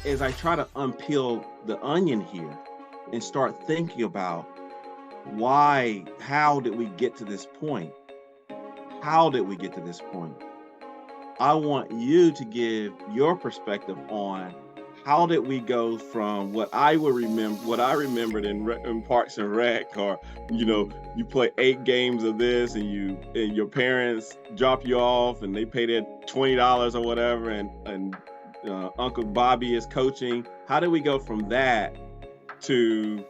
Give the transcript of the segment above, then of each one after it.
as I try to unpeel the onion here and start thinking about how did we get to this point? How did we get to this point? I want you to give your perspective on how did we go from what I remembered in Parks and Rec, or you play 8 games of this, and your parents drop you off and they pay their $20 or whatever, and Uncle Bobby is coaching. How did we go from that to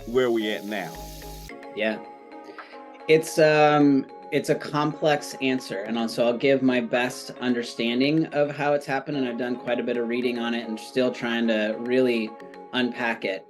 where we at now? Yeah, it's a complex answer, and so I'll give my best understanding of how it's happened, and I've done quite a bit of reading on it and still trying to really unpack it.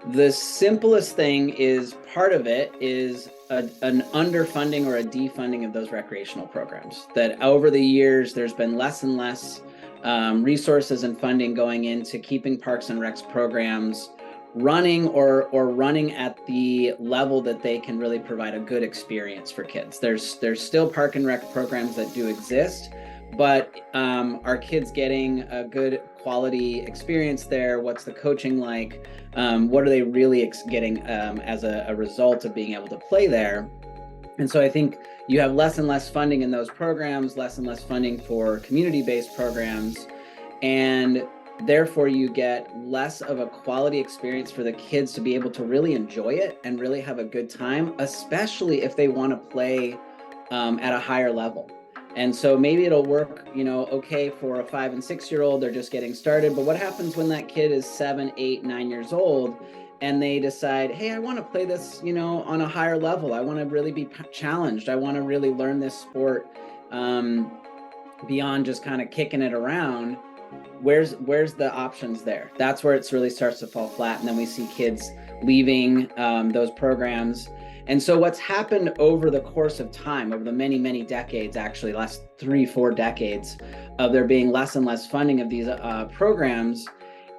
The simplest thing is, part of it is an underfunding or a defunding of those recreational programs. That over the years, there's been less and less resources and funding going into keeping Parks and Recs programs running or running at the level that they can really provide a good experience for kids. There's still Park and Rec programs that do exist, but are kids getting a good quality experience there? What's the coaching like? What are they really getting as a result of being able to play there? And so I think you have less and less funding in those programs, less and less funding for community-based programs, and therefore you get less of a quality experience for the kids to be able to really enjoy it and really have a good time, especially if they want to play at a higher level. And so maybe it'll work, okay, for a 5 and 6 year old, they're just getting started. But what happens when that kid is 7, 8, 9 years old and they decide, hey, I want to play this, on a higher level. I want to really be challenged. I want to really learn this sport beyond just kind of kicking it around. Where's the options there? That's where it really starts to fall flat. And then we see kids leaving those programs. And so what's happened over the course of time, over the many, many decades, actually last 3-4 decades of there being less and less funding of these programs,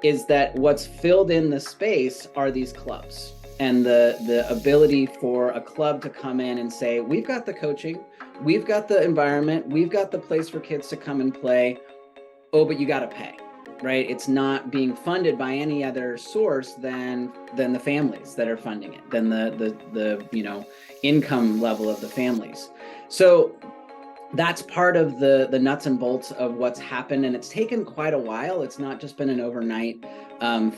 is that what's filled in the space are these clubs, and the ability for a club to come in and say, we've got the coaching, we've got the environment, we've got the place for kids to come and play. Oh, but you got to pay, right? It's not being funded by any other source than the families that are funding it, than the income level of the families. So that's part of the nuts and bolts of what's happened, and it's taken quite a while. It's not just been an overnight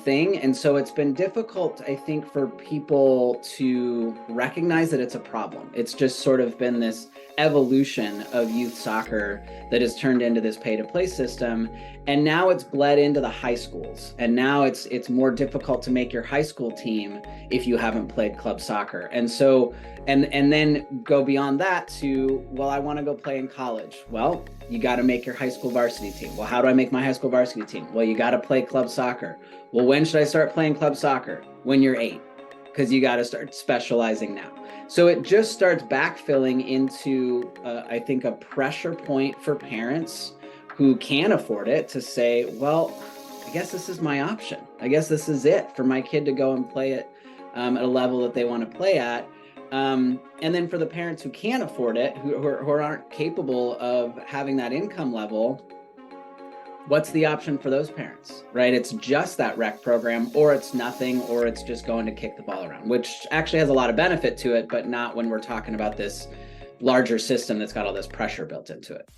thing, and so it's been difficult, I think, for people to recognize that it's a problem. It's just sort of been this evolution of youth soccer that has turned into this pay-to-play system, and now it's bled into the high schools, and now it's more difficult to make your high school team if you haven't played club soccer. And so and then go beyond that to, well, I want to go play in college. Well, you got to make your high school varsity team. Well, how do I make my high school varsity team? Well, you got to play club soccer. Well, when should I start playing club soccer? When you're 8, because you got to start specializing now. So it just starts backfilling into, I think, a pressure point for parents who can afford it to say, well, I guess this is my option. I guess this is it for my kid to go and play it at a level that they want to play at. And then for the parents who can't afford it, who aren't capable of having that income level, what's the option for those parents, right? It's just that rec program, or it's nothing, or it's just going to kick the ball around, which actually has a lot of benefit to it, but not when we're talking about this larger system that's got all this pressure built into it.